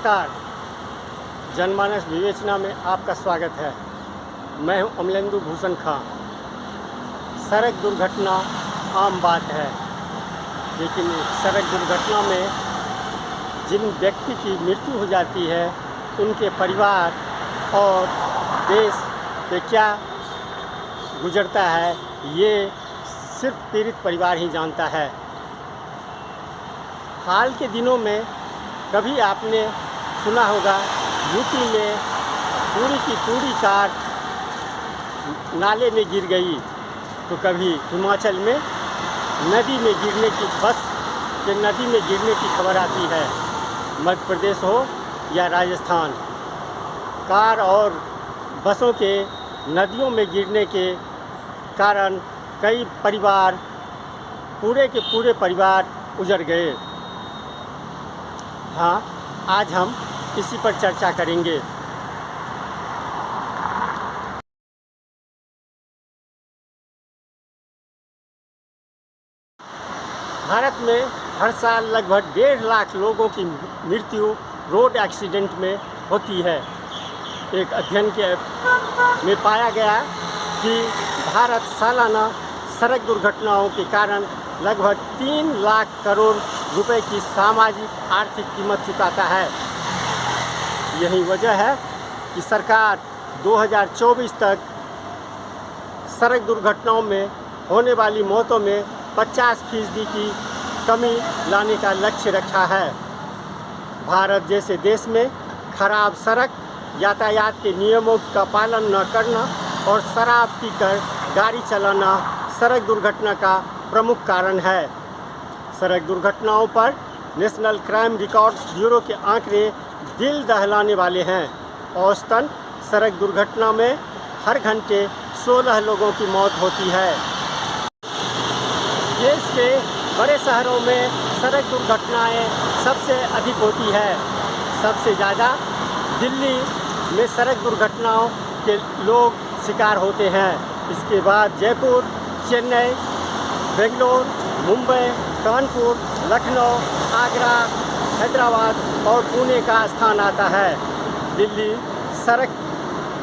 नमस्कार, जनमानस विवेचना में आपका स्वागत है। मैं हूं अमलेंदु भूषण खां। सड़क दुर्घटना आम बात है, लेकिन सड़क दुर्घटना में जिन व्यक्ति की मृत्यु हो जाती है उनके परिवार और देश पे क्या गुजरता है ये सिर्फ पीड़ित परिवार ही जानता है। हाल के दिनों में कभी आपने सुना होगा यूपी में पूरी की पूरी कार नाले में गिर गई, तो कभी हिमाचल में नदी में गिरने की नदी में गिरने की खबर आती है। मध्य प्रदेश हो या राजस्थान, कार और बसों के नदियों में गिरने के कारण कई परिवार, पूरे के पूरे परिवार उजड़ गए। हाँ, आज हम इसी पर चर्चा करेंगे। भारत में हर साल लगभग 1.5 लाख लोगों की मृत्यु रोड एक्सीडेंट में होती है। एक अध्ययन में पाया गया कि भारत सालाना सड़क दुर्घटनाओं के कारण लगभग 3 लाख करोड़ रुपए की सामाजिक आर्थिक कीमत चुकाता है। यही वजह है कि सरकार 2024 तक सड़क दुर्घटनाओं में होने वाली मौतों में 50% की कमी लाने का लक्ष्य रखा है। भारत जैसे देश में खराब सड़क, यातायात के नियमों का पालन न करना और शराब पीकर गाड़ी चलाना सड़क दुर्घटना का प्रमुख कारण है। सड़क दुर्घटनाओं पर नेशनल क्राइम रिकॉर्ड्स ब्यूरो के आंकड़े दिल दहलाने वाले हैं। औसतन सड़क दुर्घटना में हर घंटे 16 लोगों की मौत होती है। देश के बड़े शहरों में सड़क दुर्घटनाएं सबसे अधिक होती है। सबसे ज़्यादा दिल्ली में सड़क दुर्घटनाओं के लोग शिकार होते हैं। इसके बाद जयपुर, चेन्नई, बेंगलोर, मुंबई, कानपुर, लखनऊ, आगरा, हैदराबाद और पुणे का स्थान आता है। दिल्ली सड़क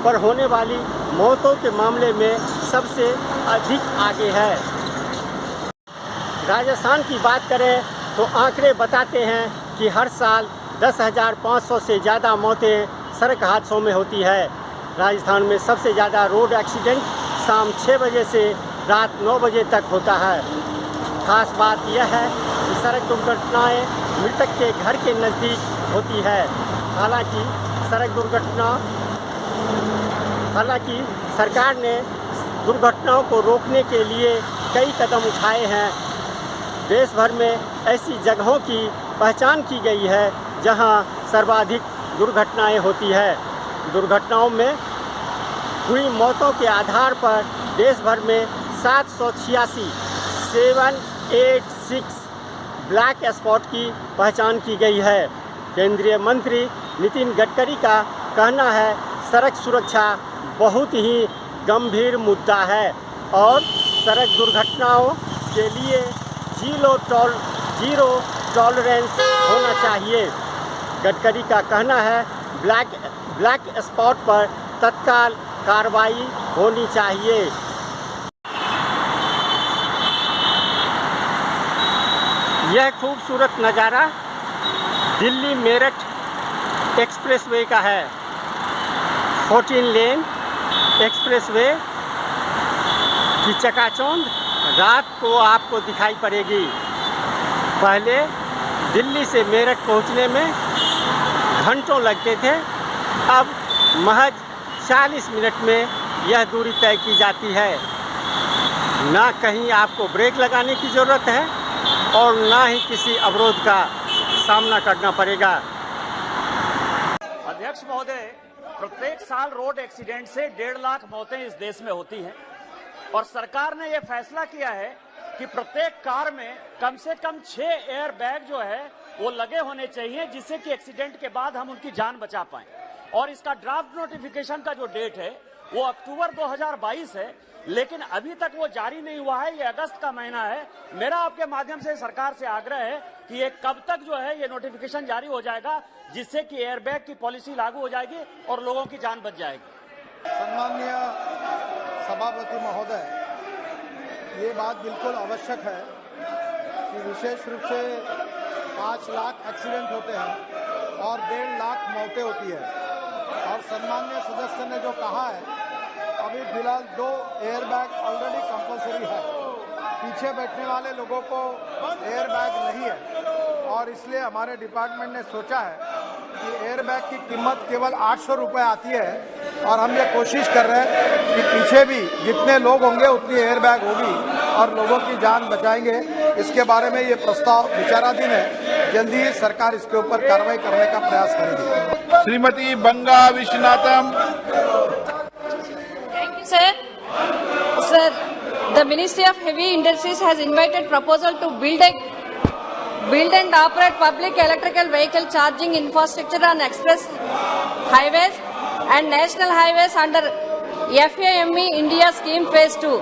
पर होने वाली मौतों के मामले में सबसे अधिक आगे है। राजस्थान की बात करें तो आंकड़े बताते हैं कि हर साल 10,500 से ज़्यादा मौतें सड़क हादसों में होती है। राजस्थान में सबसे ज़्यादा रोड एक्सीडेंट शाम 6 बजे से रात 9 बजे तक होता है। खास बात यह है कि सड़क दुर्घटनाएं मृतक के घर के नज़दीक होती है। हालांकि सरकार ने दुर्घटनाओं को रोकने के लिए कई कदम उठाए हैं। देश भर में ऐसी जगहों की पहचान की गई है जहां सर्वाधिक दुर्घटनाएं होती है। दुर्घटनाओं में हुई मौतों के आधार पर देश भर में 786 ब्लैक स्पॉट की पहचान की गई है। केंद्रीय मंत्री नितिन गडकरी का कहना है सड़क सुरक्षा बहुत ही गंभीर मुद्दा है और सड़क दुर्घटनाओं के लिए जीरो टॉलरेंस होना चाहिए। गडकरी का कहना है ब्लैक स्पॉट पर तत्काल कार्रवाई होनी चाहिए। यह खूबसूरत नज़ारा दिल्ली मेरठ एक्सप्रेसवे का है। 14 लेन एक्सप्रेसवे की चकाचौंध रात को आपको दिखाई पड़ेगी। पहले दिल्ली से मेरठ पहुंचने में घंटों लगते थे, अब महज 40 मिनट में यह दूरी तय की जाती है। ना कहीं आपको ब्रेक लगाने की ज़रूरत है और ना ही किसी अवरोध का सामना करना पड़ेगा। अध्यक्ष महोदय, प्रत्येक साल रोड एक्सीडेंट से 1.5 लाख मौतें इस देश में होती हैं और सरकार ने यह फैसला किया है कि प्रत्येक कार में कम से कम 6 एयर बैग जो है वो लगे होने चाहिए, जिससे कि एक्सीडेंट के बाद हम उनकी जान बचा पाएं। और इसका ड्राफ्ट नोटिफिकेशन का जो डेट है वो अक्टूबर 2022 है, लेकिन अभी तक वो जारी नहीं हुआ है। ये अगस्त का महीना है। मेरा आपके माध्यम से सरकार से आग्रह है कि ये कब तक जो है ये नोटिफिकेशन जारी हो जाएगा, जिससे कि एयरबैग की पॉलिसी लागू हो जाएगी और लोगों की जान बच जाएगी। सम्माननीय सभापति महोदय, ये बात बिल्कुल आवश्यक है कि विशेष रूप से 5 लाख एक्सीडेंट होते हैं और 1.5 लाख मौतें होती है। और सम्माननीय सदस्य ने जो कहा है, अभी फिलहाल 2 एयरबैग ऑलरेडी कंपलसरी है। पीछे बैठने वाले लोगों को एयरबैग नहीं है और इसलिए हमारे डिपार्टमेंट ने सोचा है कि एयरबैग की कीमत केवल 800 रुपये आती है और हम ये कोशिश कर रहे हैं कि पीछे भी जितने लोग होंगे उतनी एयरबैग होगी और लोगों की जान बचाएंगे। इसके बारे में ये प्रस्ताव विचाराधीन है। जल्दी ही सरकार इसके ऊपर कार्रवाई करने का प्रयास करेगी। श्रीमती बंगा Vishwanatham. Thank you, sir. Sir, the Ministry of Heavy Industries has invited proposal to build and operate public electrical vehicle charging infrastructure on express highways and national highways under FAME India scheme phase 2.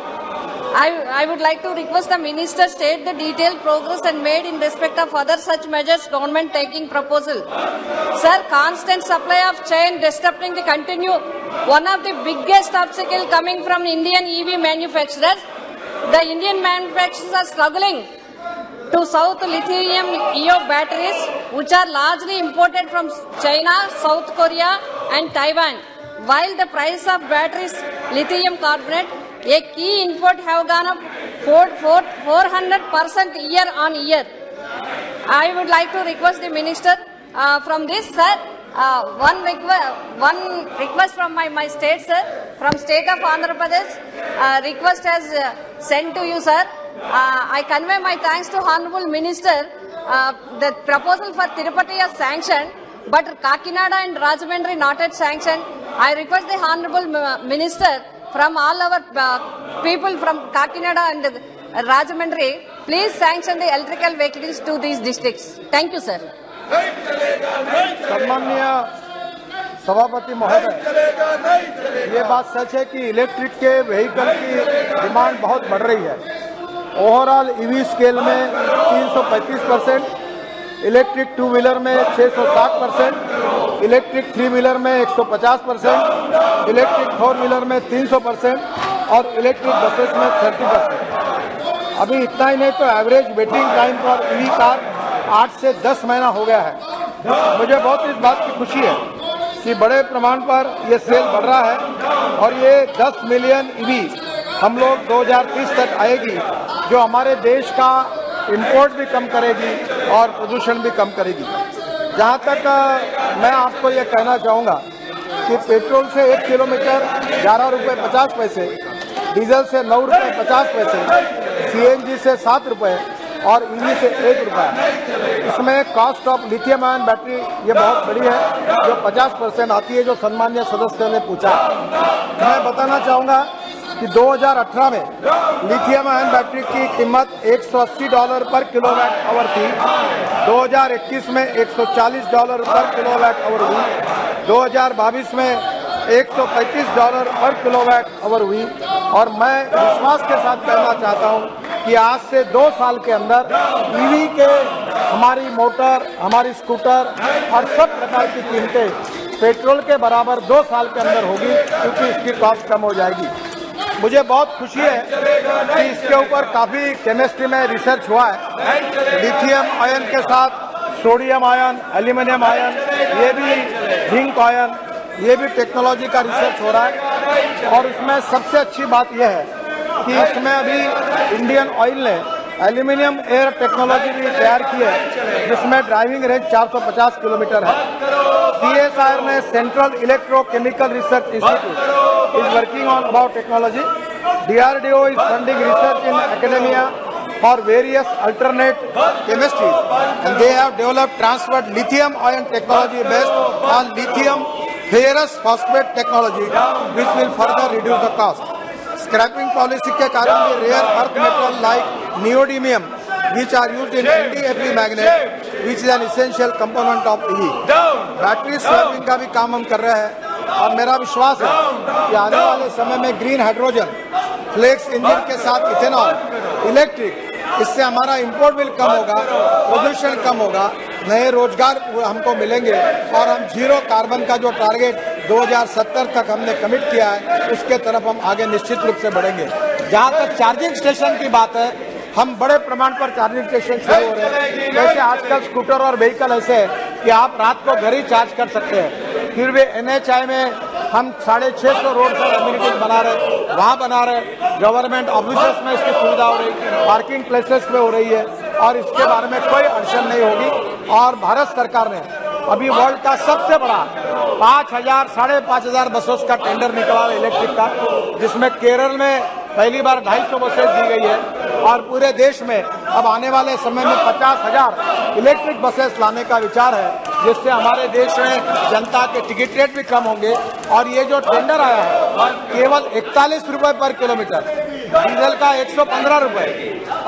I would like to request the minister state the detailed progress and made in respect of other such measures government taking proposal. Sir, constant supply of chain disrupting the continue one of the biggest obstacle coming from Indian EV manufacturers. The Indian manufacturers are struggling to source lithium-ion batteries, which are largely imported from China, South Korea and Taiwan. While the price of batteries, lithium carbonate, a key input, have gone up 400% year on year. I would like to request the minister from this, sir. One request from my state, sir, from state of Andhra Pradesh. Request has sent to you, sir. I convey my thanks to Honorable Minister. The proposal for Tirupati is sanctioned, but Kakinada and Rajahmundry not yet sanctioned. I request the Honorable Minister from all our people from Kakinada and Rajahmundry, please sanction the electrical vehicles to these districts. Thank you, sir. सम्माननीय सभापति महोदय, ये बात सच है कि electric के vehicle की demand बहुत बढ़ रही है। ओवरऑल ईवी स्केल में 335%, इलेक्ट्रिक 2 व्हीलर में 660%, इलेक्ट्रिक 3 व्हीलर में 150%, इलेक्ट्रिक 4 व्हीलर में 300% और इलेक्ट्रिक बसेस में 30%। अभी इतना ही नहीं तो average waiting time for EV car 8 से 10 महीना हो गया है। मुझे बहुत इस बात की खुशी है कि बड़े प्रमाण पर ये सेल बढ़ रहा है और ये 10 मिलियन ईवी हम लोग 2030 तक आएगी, जो हमारे देश का इंपोर्ट भी कम करेगी और प्रदूषण भी कम करेगी। जहाँ तक मैं आपको ये कहना चाहूँगा कि पेट्रोल से 1 किलोमीटर 11 रुपये 50 पैसे, डीजल से 9 रुपये 50 पैसे, CNG से 7 रुपये और ईवी से 1 रुपया। इसमें cost of lithium ion battery ये बहुत बड़ी है, जो 50% आती है, जो सम्मानीय सदस्य ने पूछा। मैं बताना चाहूँगा कि 2018 में लिथियम आयन बैटरी की कीमत $180 पर किलोवाट आवर थी, 2021 में $140 पर किलोवाट आवर हुई, 2022 में $135 पर किलोवाट आवर हुई। और मैं विश्वास के साथ कहना चाहता हूं कि आज से 2 साल के अंदर ईवी के हमारी मोटर, हमारी स्कूटर और सब प्रकार की कीमतें पेट्रोल के बराबर 2 साल के अंदर होगी, क्योंकि इसकी कॉस्ट कम हो जाएगी। मुझे बहुत खुशी है कि इसके ऊपर काफ़ी केमिस्ट्री में रिसर्च हुआ है। लिथियम आयन के साथ सोडियम आयन, एल्यूमिनियम आयन, ये भी जिंक आयन, ये भी टेक्नोलॉजी का रिसर्च हो रहा है। और इसमें सबसे अच्छी बात यह है कि इसमें अभी इंडियन ऑयल ने एल्यूमिनियम एयर टेक्नोलॉजी भी तैयार की है, जिसमें ड्राइविंग रेंज 450 किलोमीटर है। CSIR ने central electrochemical research institute is working on about technology. DRDO is funding research in academia for various alternate chemistries, and they have developed transferred lithium ion technology based on lithium ferrous phosphate technology, which will further reduce the cost. Scrapping policy के कारण भी rare earth metal like neodymium, which are used in NdFe magnet, which is an essential component of EV. Battery swapping का भी काम हम कर रहे हैं। और मेरा विश्वास है कि आने वाले समय में ग्रीन हाइड्रोजन, फ्लेक्स इंजन के साथ इथेनॉल, इलेक्ट्रिक, इससे हमारा इंपोर्ट बिल कम होगा, प्रदूषण कम होगा, नए रोजगार हमको मिलेंगे और हम जीरो कार्बन का जो टारगेट 2070 तक हमने कमिट किया है उसके तरफ हम आगे निश्चित रूप से बढ़ेंगे। जहाँ तक चार्जिंग स्टेशन की बात है, हम बड़े प्रमाण पर चार्जिंग स्टेशन शुरू हो रहे हैं। जैसे आजकल स्कूटर और व्हीकल ऐसे है कि आप रात को घर ही चार्ज कर सकते हैं। फिर भी NHI में हम 650 रोड पर अम्यूनिटीज बना रहे, वहाँ बना रहे, गवर्नमेंट ऑफिसेस में इसकी सुविधा हो रही, पार्किंग प्लेसेस में हो रही है और इसके बारे में कोई अड़चन नहीं होगी। और भारत सरकार ने अभी वर्ल्ड का सबसे बड़ा 5,000-5,500 बसों का टेंडर निकला है इलेक्ट्रिक का, जिसमें केरल में पहली बार 250 बसें दी गई है और पूरे देश में अब आने वाले समय में 50,000 इलेक्ट्रिक बसेस लाने का विचार है, जिससे हमारे देश में जनता के टिकट रेट भी कम होंगे। और ये जो टेंडर आया है केवल 41 रुपए पर किलोमीटर, डीजल का 115 रुपए,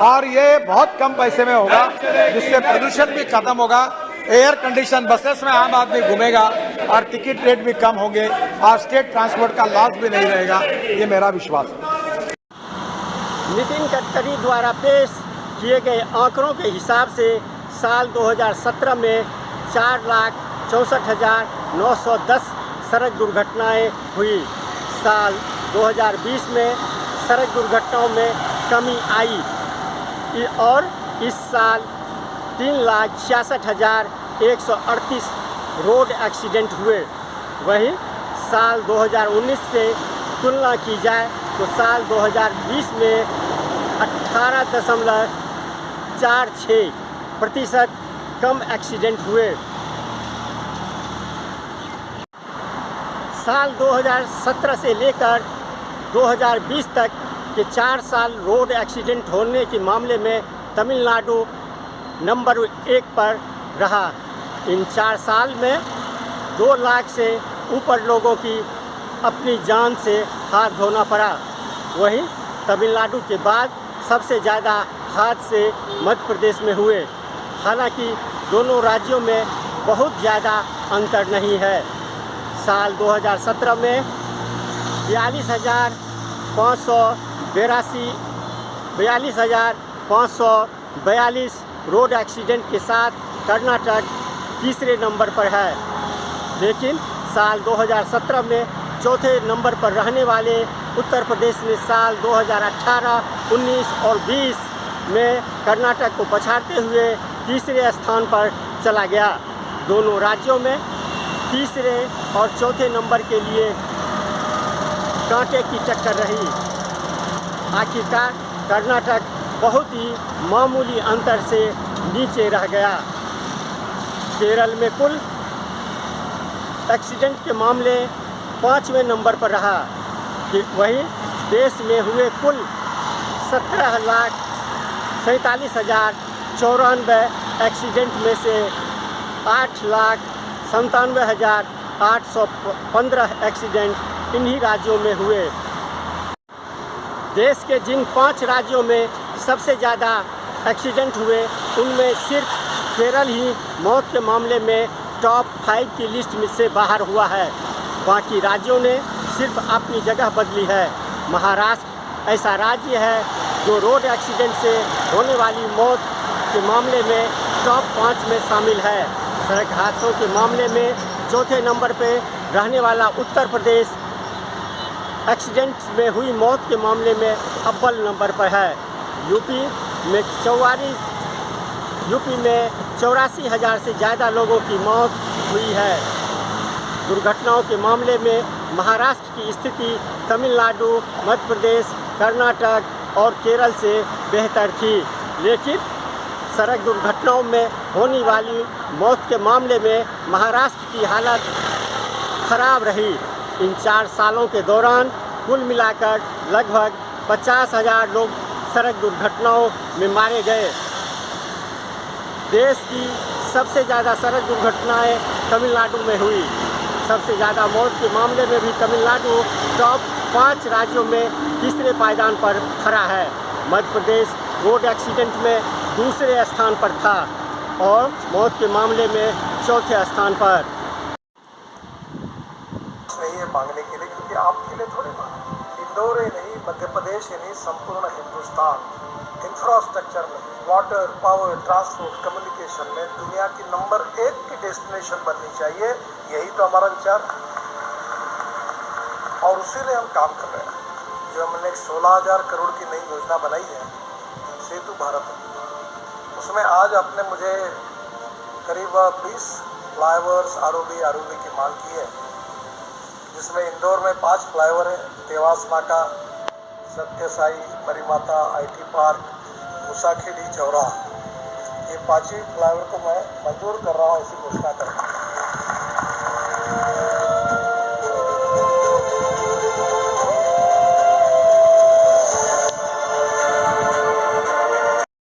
और ये बहुत कम पैसे में होगा, जिससे प्रदूषण भी खत्म होगा। एयर कंडीशन बसेस में आम आदमी घूमेगा और टिकट रेट भी कम होंगे और स्टेट ट्रांसपोर्ट का लॉस भी नहीं रहेगा, ये मेरा विश्वास है। नितिन गडकरी द्वारा पेश किए गए आंकड़ों के हिसाब से साल 2017 में 4,64,910 सड़क दुर्घटनाएं हुई। साल 2020 में सड़क दुर्घटनाओं में कमी आई और इस साल 3,66,138 रोड एक्सीडेंट हुए। वहीं साल 2019 से तुलना की जाए तो साल 2020 में 18.46% कम एक्सीडेंट हुए। साल 2017 से लेकर 2020 तक के 4 साल रोड एक्सीडेंट होने के मामले में तमिलनाडु नंबर 1 पर रहा। इन 4 साल में 2 लाख से ऊपर लोगों की अपनी जान से हाथ धोना पड़ा। वहीं तमिलनाडु के बाद सबसे ज़्यादा हादसे मध्य प्रदेश में हुए। हालांकि दोनों राज्यों में बहुत ज़्यादा अंतर नहीं है। साल 2017 में 42,542 रोड एक्सीडेंट के साथ कर्नाटक तीसरे नंबर पर है, लेकिन साल 2017 में चौथे नंबर पर रहने वाले उत्तर प्रदेश ने साल 2018, 19 और 20 में कर्नाटक को पछाड़ते हुए तीसरे स्थान पर चला गया। दोनों राज्यों में तीसरे और चौथे नंबर के लिए कांटे की टक्कर रही। आखिरकार कर्नाटक बहुत ही मामूली अंतर से नीचे रह गया। केरल में कुल एक्सीडेंट के मामले 5वें नंबर पर रहा। वहीं देश में हुए कुल 17,47,094 एक्सीडेंट में से 8,97,815 एक्सीडेंट इन्हीं राज्यों में हुए। देश के जिन 5 राज्यों में सबसे ज़्यादा एक्सीडेंट हुए उनमें सिर्फ केरल ही मौत के मामले में टॉप 5 की लिस्ट में से बाहर हुआ है। बाकी राज्यों ने सिर्फ अपनी जगह बदली है। महाराष्ट्र ऐसा राज्य है जो रोड एक्सीडेंट से होने वाली मौत के मामले में टॉप 5 में शामिल है। सड़क हादसों के मामले में चौथे नंबर पर रहने वाला उत्तर प्रदेश एक्सीडेंट में हुई मौत के मामले में अव्वल नंबर पर है। यूपी में 84,000 से ज़्यादा लोगों की मौत हुई है। दुर्घटनाओं के मामले में महाराष्ट्र की स्थिति तमिलनाडु, मध्य प्रदेश, कर्नाटक और केरल से बेहतर थी, लेकिन सड़क दुर्घटनाओं में होने वाली मौत के मामले में महाराष्ट्र की हालत खराब रही। इन 4 सालों के दौरान कुल मिलाकर लगभग 50,000 लोग सड़क दुर्घटनाओं में मारे गए। देश की सबसे ज़्यादा सड़क दुर्घटनाएं तमिलनाडु में हुई। सबसे ज़्यादा मौत के मामले में भी तमिलनाडु टॉप 5 राज्यों में तीसरे पायदान पर खड़ा है। मध्य प्रदेश रोड एक्सीडेंट में दूसरे स्थान पर था और मौत के मामले में चौथे स्थान पर। इंदौर ही नहीं, मध्य प्रदेश ही नहीं, संपूर्ण हिंदुस्तान इंफ्रास्ट्रक्चर में, वाटर, पावर, ट्रांसपोर्ट, कम्युनिकेशन में दुनिया की नंबर 1 की डेस्टिनेशन बननी चाहिए। यही तो हमारा विचार है और उसी लिए हम काम कर रहे हैं। जो हमने एक 16,000 करोड़ की नई योजना बनाई है सेतु भारत, उसमें आज आपने मुझे करीब 20 फ्लाईओवर्स आरओबी की मांग की है, जिसमें इंदौर में 5 फ्लाईओवर है, देवास नाका, सत्य साई, परिमाता, IT पार्क, मुसाखेड़ी, चौराहा। ये 5 ही फ्लाईओवर को मैं मंजूर कर रहा हूँ, ऐसी घोषणा कर रहा हूँ।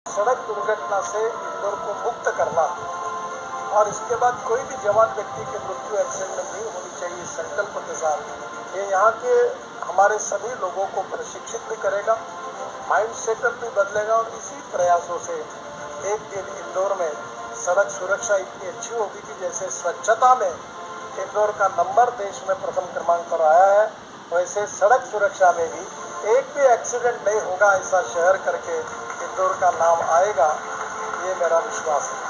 सड़क दुर्घटना से इंदौर को मुक्त करना और इसके बाद कोई भी जवान व्यक्ति की मृत्यु एक्सीडेंट में नहीं होनी चाहिए, संकल्प के साथ ये यहाँ के हमारे सभी लोगों को प्रशिक्षित भी करेगा, माइंड सेटअप भी बदलेगा और इसी प्रयासों से एक दिन इंदौर में सड़क सुरक्षा इतनी अच्छी होगी कि जैसे स्वच्छता में इंदौर का नंबर देश में प्रथम क्रमांक पर आया है, वैसे सड़क सुरक्षा में भी एक भी एक्सीडेंट नहीं होगा, ऐसा शहर करके इंदौर का नाम आएगा, ये मेरा विश्वास है।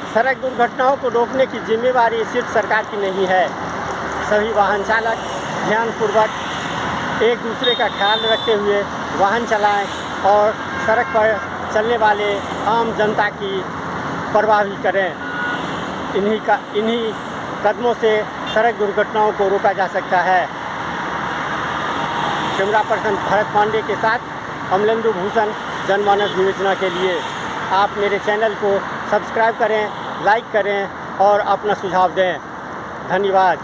सड़क दुर्घटनाओं को रोकने की जिम्मेवारी सिर्फ सरकार की नहीं है। सभी वाहन चालक ध्यानपूर्वक एक दूसरे का ख्याल रखते हुए वाहन चलाएं और सड़क पर चलने वाले आम जनता की परवाह भी करें। इन्हीं कदमों से सड़क दुर्घटनाओं को रोका जा सकता है। कैमरा पर्सन भरत पांडे के साथ अमलेंदु भूषण, जनमानस विवेचना के लिए। आप मेरे चैनल को सब्सक्राइब करें, लाइक करें और अपना सुझाव दें। धन्यवाद।